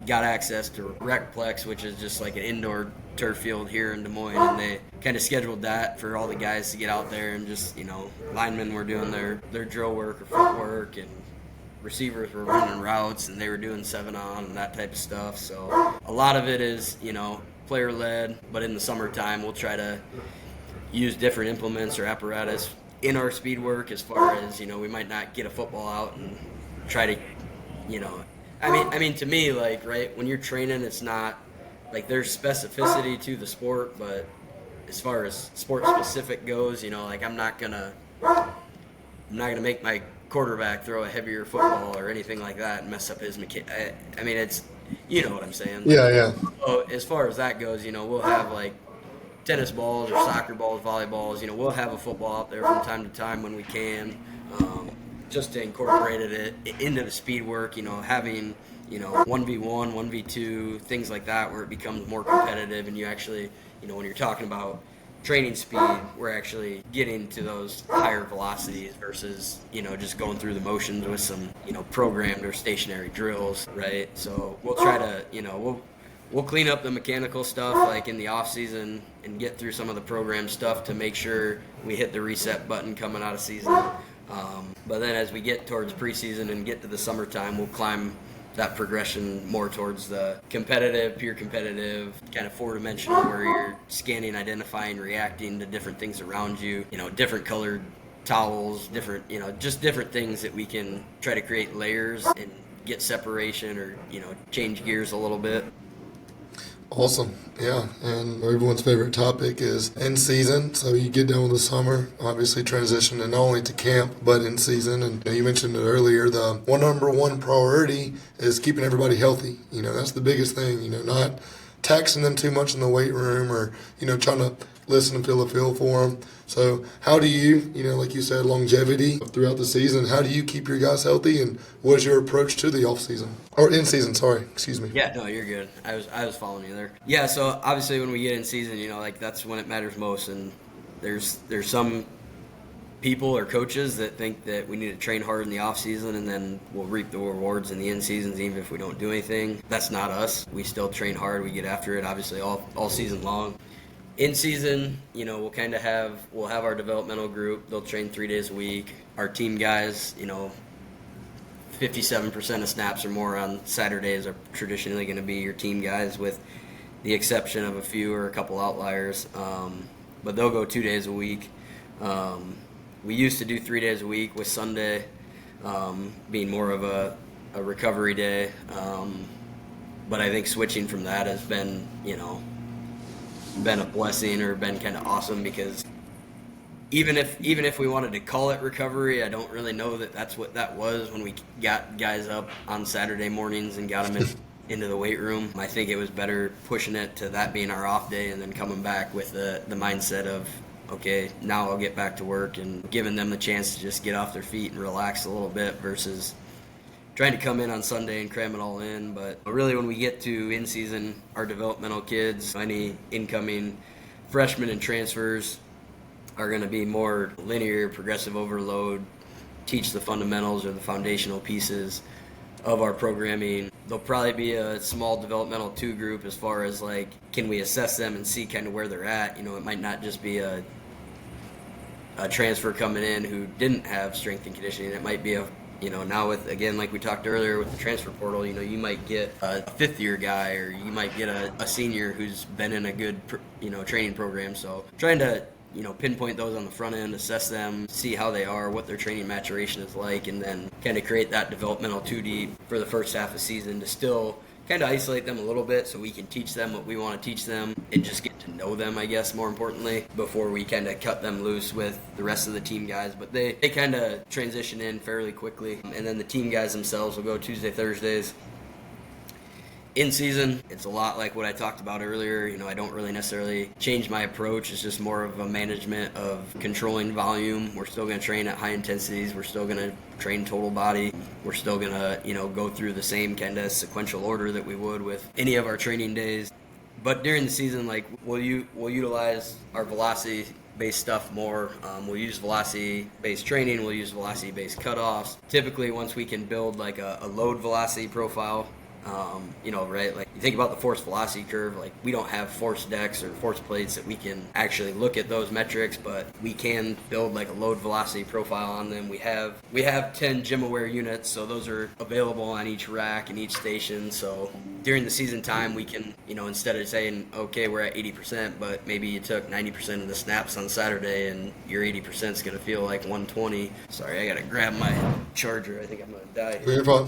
got access to Recplex, which is just like an indoor turf field here in Des Moines, and they kind of scheduled that for all the guys to get out there and just, linemen were doing their drill work or footwork, and receivers were running routes and they were doing 7-on and that type of stuff. So a lot of it is, player led, but in the summertime we'll try to use different implements or apparatus in our speed work as far as, we might not get a football out and try to, I mean, to me, like, right, when you're training, it's not, like, there's specificity to the sport, but as far as sport specific goes, like, I'm not gonna make my quarterback throw a heavier football or anything like that and mess up his I mean, You know what I'm saying? Yeah. So as far as that goes, we'll have like tennis balls or soccer balls, volleyballs. We'll have a football out there from time to time when we can, just to incorporate it into the speed work. Having 1v1, 1v2, things like that, where it becomes more competitive, and you actually, when you're talking about training speed, we're actually getting to those higher velocities versus just going through the motions with some programmed or stationary drills, right? So we'll try to we'll clean up the mechanical stuff like in the off season and get through some of the program stuff to make sure we hit the reset button coming out of season. But then as we get towards preseason and get to the summertime, we'll climb that progression more towards the pure competitive, kind of four-dimensional, where you're scanning, identifying, reacting to different things around you, different colored towels, different, just different things that we can try to create layers and get separation or, change gears a little bit. Awesome. Yeah. And everyone's favorite topic is in season. So you get done with the summer, obviously transitioning not only to camp, but in season. And you mentioned it earlier, the number one priority is keeping everybody healthy. That's the biggest thing, not taxing them too much in the weight room or, trying to listen and feel a feel for them. So how do you, like you said, longevity throughout the season, how do you keep your guys healthy, and what is your approach to the off season or in season? Sorry, excuse me. Yeah, no, you're good. I was following you there. Yeah, so obviously when we get in season, like that's when it matters most, and there's some people or coaches that think that we need to train hard in the off season and then we'll reap the rewards in the in seasons even if we don't do anything. That's not us. We still train hard. We get after it, obviously all season long. In season, we'll have our developmental group. They'll train 3 days a week. Our team guys, 57% of snaps or more on Saturdays are traditionally going to be your team guys, with the exception of a few or a couple outliers. But they'll go 2 days a week. We used to do 3 days a week, with Sunday being more of a recovery day. But I think switching from that has been, been a blessing, or been kind of awesome, because even if we wanted to call it recovery, I don't really know that that's what that was when we got guys up on Saturday mornings and got them into the weight room. I think it was better pushing it to that being our off day and then coming back with the mindset of, okay, now I'll get back to work, and giving them the chance to just get off their feet and relax a little bit versus trying to come in on Sunday and cram it all in. But really, when we get to in season, our developmental kids, any incoming freshmen and transfers, are going to be more linear, progressive overload, teach the fundamentals or the foundational pieces of our programming. There'll probably be a small developmental 2 group as far as like, can we assess them and see kind of where they're at. It might not just be a transfer coming in who didn't have strength and conditioning. It might be now with, again, like we talked earlier with the transfer portal, you might get a 5th-year guy, or you might get a senior who's been in a good, training program. So trying to, pinpoint those on the front end, assess them, see how they are, what their training maturation is like, and then kind of create that developmental 2D for the first half of season to still kind of isolate them a little bit so we can teach them what we want to teach them and just get to know them, I guess, more importantly, before we kind of cut them loose with the rest of the team guys. But they kind of transition in fairly quickly, and then the team guys themselves will go Tuesday, Thursdays. In season, it's a lot like what I talked about earlier. I don't really necessarily change my approach. It's just more of a management of controlling volume. We're still going to train at high intensities. We're still going to train total body. We're still going to, go through the same kind of sequential order that we would with any of our training days. But during the season, we'll utilize our velocity-based stuff more. We'll use velocity-based training. We'll use velocity-based cutoffs. Typically, once we can build like a load velocity profile, right? Like you think about the force velocity curve, like we don't have force decks or force plates that we can actually look at those metrics, but we can build like a load velocity profile on them. We have 10 gym aware units, so those are available on each rack and each station. So during the season time, we can, instead of saying, okay, we're at 80%, but maybe you took 90% of the snaps on Saturday and your 80% is going to feel like 120. Sorry, I got to grab my charger. I think I'm going to die here. You're fine.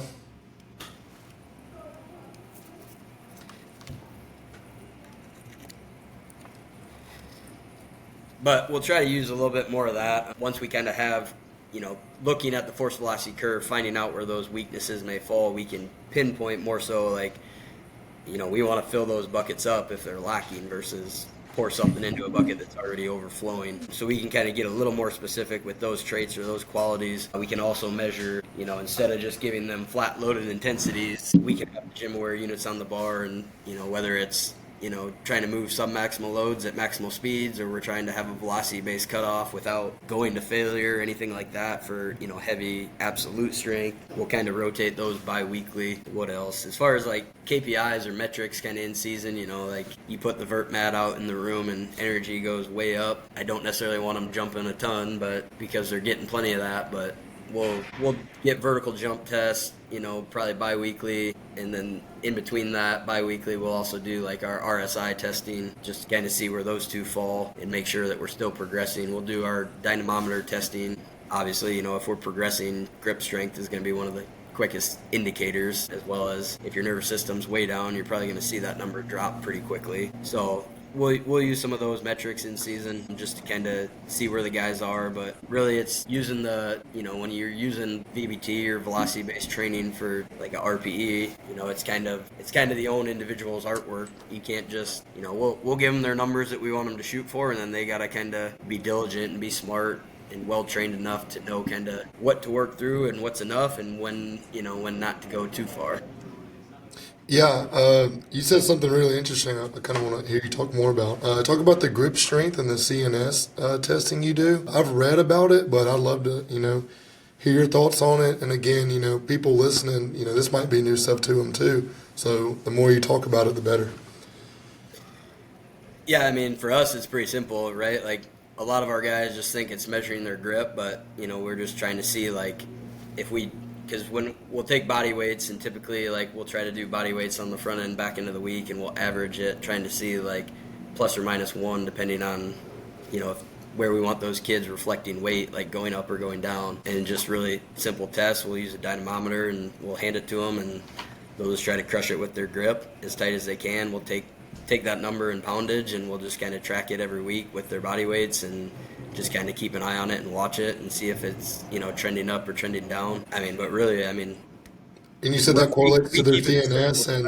But we'll try to use a little bit more of that once we kind of have, looking at the force velocity curve, finding out where those weaknesses may fall. We can pinpoint more so like, we want to fill those buckets up if they're lacking versus pour something into a bucket that's already overflowing. So we can kind of get a little more specific with those traits or those qualities. We can also measure, instead of just giving them flat loaded intensities, we can have gym aware units on the bar, and, whether it's trying to move submaximal loads at maximal speeds, or we're trying to have a velocity-based cutoff without going to failure or anything like that for, heavy absolute strength. We'll kind of rotate those bi-weekly. What else? As far as like KPIs or metrics kind of in season, like you put the vert mat out in the room and energy goes way up. I don't necessarily want them jumping a ton, but because they're getting plenty of that, but we'll get vertical jump tests, probably bi-weekly, and then in between that bi-weekly we'll also do like our RSI testing just to kind of see where those two fall and make sure that we're still progressing. We'll do our dynamometer testing. Obviously, if we're progressing, grip strength is going to be one of the quickest indicators, as well as if your nervous system's way down, you're probably going to see that number drop pretty quickly. So we'll use some of those metrics in season just to kind of see where the guys are, but really it's using when you're using VBT or velocity-based training for like a RPE, it's kind of the own individual's artwork. You can't just, we'll give them their numbers that we want them to shoot for, and then they got to kind of be diligent and be smart and well-trained enough to know kind of what to work through and what's enough, and when not to go too far. Yeah, you said something really interesting. I kind of want to hear you talk more about. Talk about the grip strength and the CNS testing you do. I've read about it, but I'd love to, hear your thoughts on it. And again, people listening, this might be new stuff to them too. So the more you talk about it, the better. Yeah, I mean, for us, it's pretty simple, right? Like, a lot of our guys just think it's measuring their grip, but, we're just trying to see, like, because when we'll take body weights, and typically like we'll try to do body weights on the front end back into the week, and we'll average it, trying to see like plus or minus 1 depending on where we want those kids reflecting weight, like going up or going down. And just really simple tests, we'll use a dynamometer and we'll hand it to them, and they'll just try to crush it with their grip as tight as they can. We'll take that number in poundage, and we'll just kind of track it every week with their body weights, and just kind of keep an eye on it and watch it and see if it's, trending up or trending down. But really, And you said that correlates to their CNS, and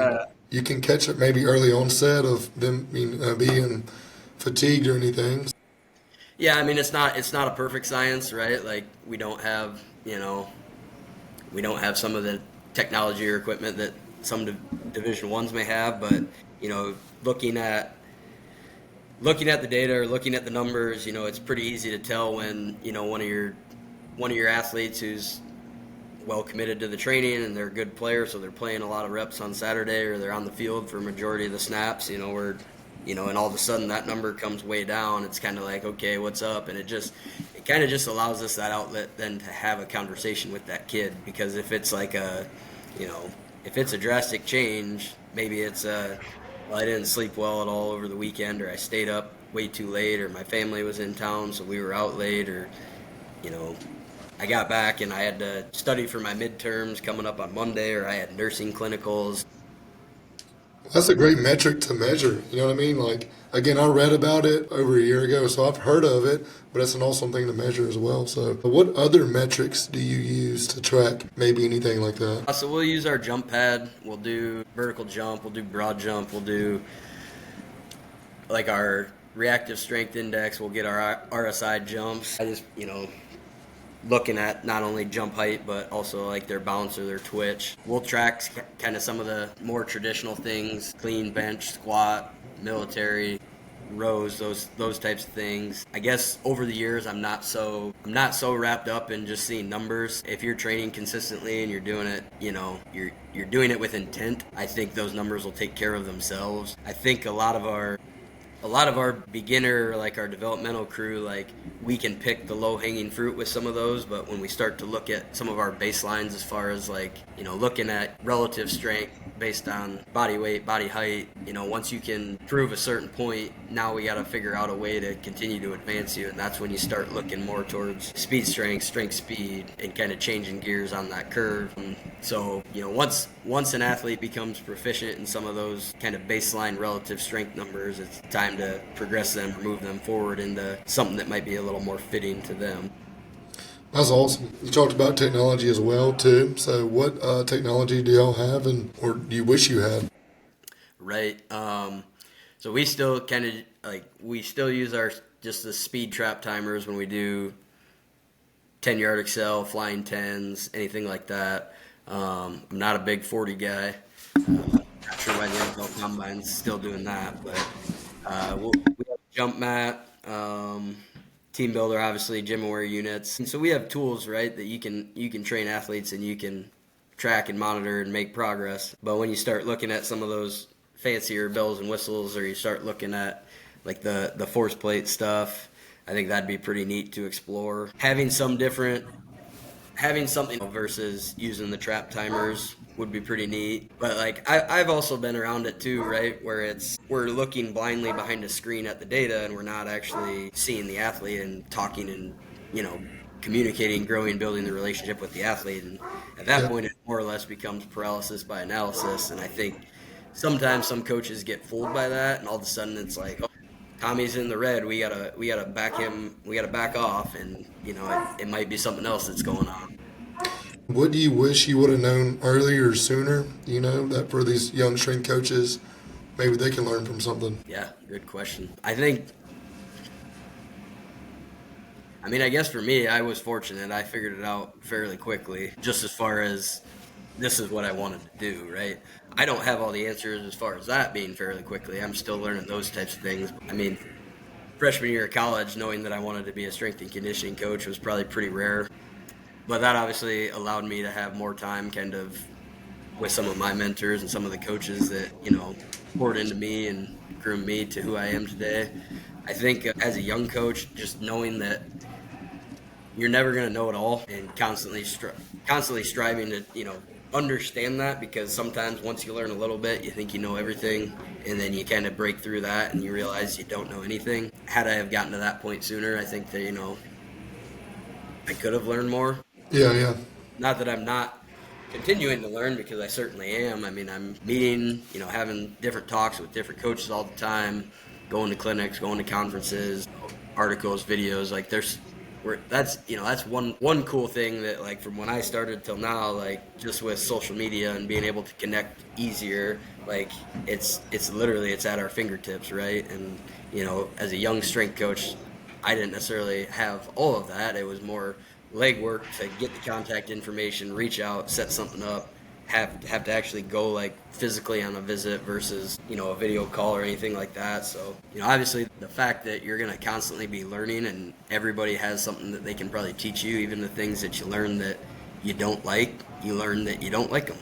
you can catch it maybe early onset of them being fatigued or anything. Yeah, it's not a perfect science, right? Like we don't have some of the technology or equipment that some Division I's may have, but looking at the data or looking at the numbers, it's pretty easy to tell when, one of your athletes who's well committed to the training and they're a good player, so they're playing a lot of reps on Saturday, or they're on the field for a majority of the snaps, and all of a sudden that number comes way down. It's kind of like, okay, what's up? And it kind of just allows us that outlet then to have a conversation with that kid, because if it's like if it's a drastic change, maybe it's well, I didn't sleep well at all over the weekend, or I stayed up way too late, or my family was in town so we were out late, or I got back and I had to study for my midterms coming up on Monday, or I had nursing clinicals. That's a great metric to measure. You know what I mean? Like, again, I read about it over a year ago, so I've heard of it, but it's an awesome thing to measure as well. So what other metrics do you use to track maybe anything like that? So we'll use our jump pad. We'll do vertical jump. We'll do broad jump. We'll do like our reactive strength index. We'll get our RSI jumps. I just, looking at not only jump height, but also like their bounce or their twitch. We'll track kind of some of the more traditional things: clean, bench, squat, military, rows, those types of things. I guess over the years, I'm not so wrapped up in just seeing numbers. If you're training consistently and you're doing it, you're doing it with intent, I think those numbers will take care of themselves. I think a lot of our beginner, like our developmental crew, like we can pick the low-hanging fruit with some of those, but when we start to look at some of our baselines as far as like, looking at relative strength based on body weight, body height, once you can prove a certain point, now we got to figure out a way to continue to advance you, and that's when you start looking more towards speed strength, speed, and kind of changing gears on that curve. And so, once an athlete becomes proficient in some of those kind of baseline relative strength numbers, it's time to progress them, move them forward into something that might be a little more fitting to them. That's awesome. You talked about technology as well too. So what technology do y'all have, or do you wish you had? right? So we still kind of we still use just the speed trap timers when we do 10-yard excel, flying 10s, anything like that. I'm not a big 40 guy. Not sure why the NFL Combine's still doing that, but we have a jump mat, team builder, obviously, gym aware units. And so we have tools, right, that you can train athletes and you can track and monitor and make progress. But when you start looking at some of those fancier bells and whistles, or you start looking at like the force plate stuff, I think that'd be pretty neat to explore. Having something versus using the trap timers would be pretty neat. But like I've also been around it too, right? Where we're looking blindly behind a screen at the data and we're not actually seeing the athlete and talking and, communicating, growing, building the relationship with the athlete. And at that point, it more or less becomes paralysis by analysis. And I think sometimes some coaches get fooled by that, and all of a sudden it's like, oh, Tommy's in the red. We gotta back him. We gotta back off, and it might be something else that's going on. What do you wish you would have known earlier or sooner? That for these young strength coaches, maybe they can learn from something. Yeah, good question. I guess for me, I was fortunate. I figured it out fairly quickly, just as far as this is what I wanted to do, right? I don't have all the answers as far as that being fairly quickly. I'm still learning those types of things. Freshman year of college, knowing that I wanted to be a strength and conditioning coach was probably pretty rare. But that obviously allowed me to have more time kind of with some of my mentors and some of the coaches that, poured into me and groomed me to who I am today. I think as a young coach, just knowing that you're never going to know it all and constantly striving to, understand that, because sometimes once you learn a little bit, you think you know everything, and then you kind of break through that and you realize you don't know anything. Had I have gotten to that point sooner, I think that, I could have learned more. Yeah. Not that I'm not continuing to learn, because I certainly am. I'm meeting, having different talks with different coaches all the time, going to clinics, going to conferences, articles, videos. That's one cool thing that, from when I started till now, just with social media and being able to connect easier, it's at our fingertips, right? And as a young strength coach, I didn't necessarily have all of that. It was more legwork to get the contact information, reach out, set something up, have to actually go physically on a visit versus a video call or anything like that. So obviously the fact that you're going to constantly be learning, and everybody has something that they can probably teach you, even the things that you learn that you don't like, you learn that you don't like them,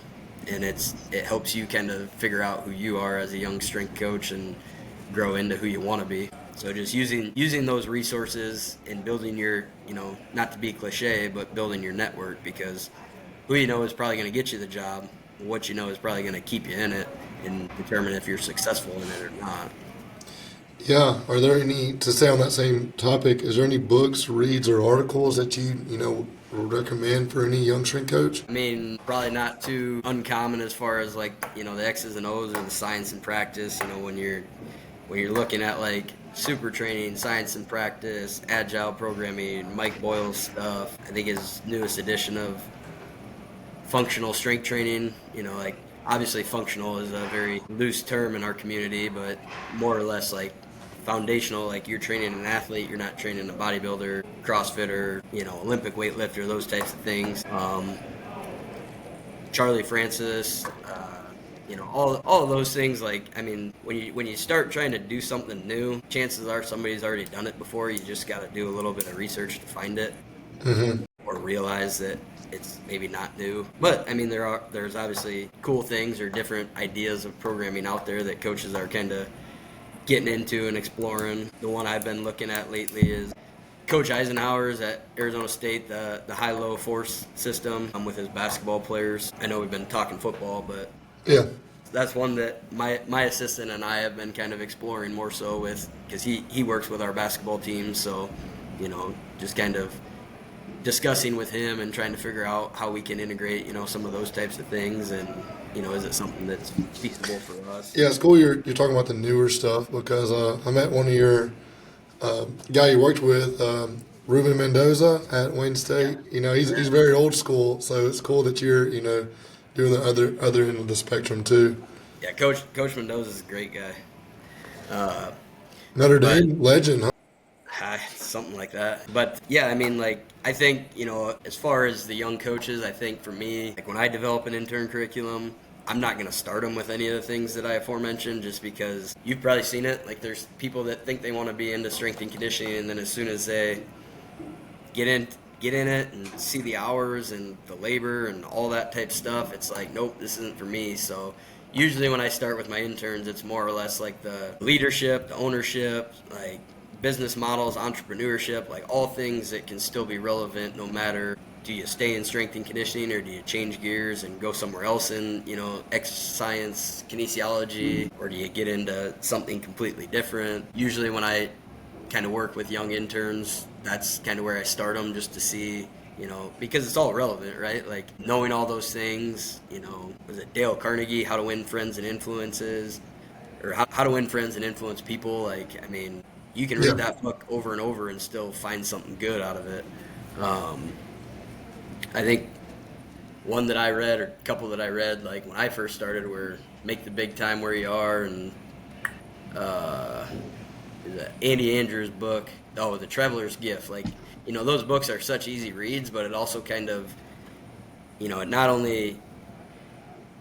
and it helps you kind of figure out who you are as a young strength coach and grow into who you want to be. So just using those resources and building your, not to be cliche, but building your network, because who is probably going to get you the job. What is probably going to keep you in it and determine if you're successful in it or not. Yeah. Are there any, to stay on that same topic, is there any books, reads, or articles that you would recommend for any young strength coach? Probably not too uncommon as far as the X's and O's or the science and practice. When you're looking at super training, science and practice, agile programming, Mike Boyle's stuff. I think his newest edition of functional strength training, obviously functional is a very loose term in our community, but more or less foundational, you're training an athlete, you're not training a bodybuilder, CrossFitter, Olympic weightlifter, those types of things. Charlie Francis, all of those things. When you start trying to do something new, chances are somebody's already done it before. You just got to do a little bit of research to find it, or realize that it's maybe not new. But there's obviously cool things or different ideas of programming out there that coaches are kind of getting into and exploring. The one I've been looking at lately is Coach Eisenhower's at Arizona State, the high-low force system with his basketball players. I know we've been talking football, but yeah, that's one that my assistant and I have been kind of exploring more so with, because he works with our basketball team. So just kind of discussing with him and trying to figure out how we can integrate some of those types of things, and is it something that's feasible for us? Yeah, it's cool you're talking about the newer stuff, because I met one of your guy you worked with, Ruben Mendoza at Wayne State. He's very old school, so it's cool that you're doing the other end of the spectrum too. Yeah, Coach Mendoza's a great guy. Notre But Dame legend, huh? something like that. But yeah, I mean, like, I think, as far as the young coaches, I think for me, like when I develop an intern curriculum, I'm not going to start them with any of the things that I aforementioned just because you've probably seen it. Like, there's people that think they want to be into strength and conditioning, and then as soon as they get in it and see the hours and the labor and all that type stuff, it's like, nope, this isn't for me. So usually when I start with my interns, it's more or less like the leadership, the ownership, like business models, entrepreneurship, like all things that can still be relevant no matter do you stay in strength and conditioning or do you change gears and go somewhere else in, exercise science, kinesiology, or do you get into something completely different? Usually when I kind of work with young interns, that's kind of where I start them just to see, because it's all relevant, right? Like knowing all those things, was it Dale Carnegie, How to Win Friends and Influences, or How to Win Friends and Influence People? Like, I mean, you can read that book over and over and still find something good out of it. I think one that I read, or a couple that I read, like when I first started, were Make the Big Time Where You Are, and Andy Andrews' book, The Traveler's Gift. Like, those books are such easy reads, but it also kind of, it not only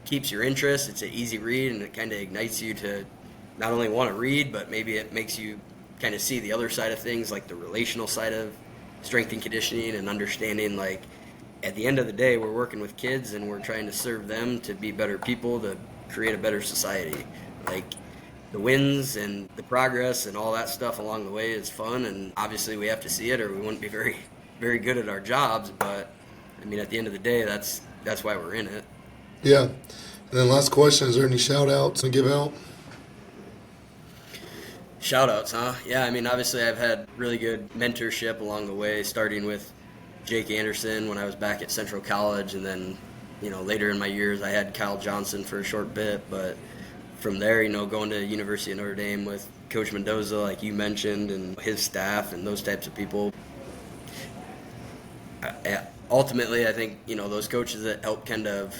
keeps your interest, it's an easy read, and it kind of ignites you to not only want to read, but maybe it makes you kind of see the other side of things, like the relational side of strength and conditioning, and understanding, like, at the end of the day, we're working with kids and we're trying to serve them to be better people, to create a better society. Like, the wins and the progress and all that stuff along the way is fun, and obviously we have to see it or we wouldn't be very, very good at our jobs. But I mean, at the end of the day, that's why we're in it. Yeah. And then last question, is there any shout outs to give out? Shout outs, huh? Yeah, I mean, obviously I've had really good mentorship along the way, starting with Jake Anderson when I was back at Central College, and then, later in my years I had Kyle Johnson for a short bit, but from there, going to University of Notre Dame with Coach Mendoza, like you mentioned, and his staff and those types of people. Ultimately, I think, those coaches that helped kind of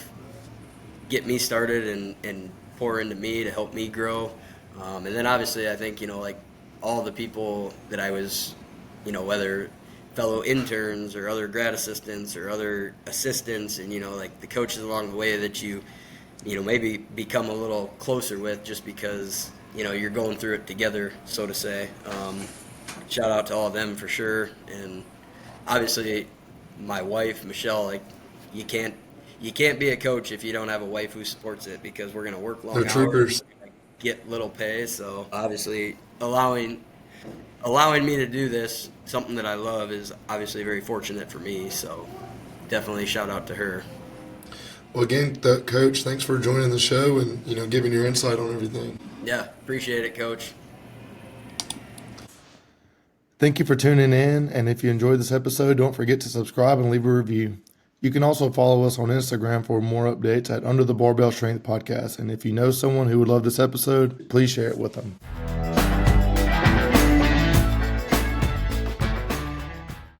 get me started and pour into me to help me grow. And then obviously I think, like all the people that I was, whether fellow interns or other grad assistants or other assistants, and, like the coaches along the way that you maybe become a little closer with just because, you're going through it together, so to say. Shout out to all of them for sure. And obviously my wife, Michelle, like you can't be a coach if you don't have a wife who supports it, because we're going to work long They're troopers. hours, get little pay. So obviously allowing me to do this, something that I love, is obviously very fortunate for me. So definitely shout out to her. Well, again, Coach, thanks for joining the show and, giving your insight on everything. Yeah, appreciate it, Coach. Thank you for tuning in, and if you enjoyed this episode, don't forget to subscribe and leave a review. You can also follow us on Instagram for more updates at Under the Barbell Strength Podcast, and if you know someone who would love this episode, please share it with them.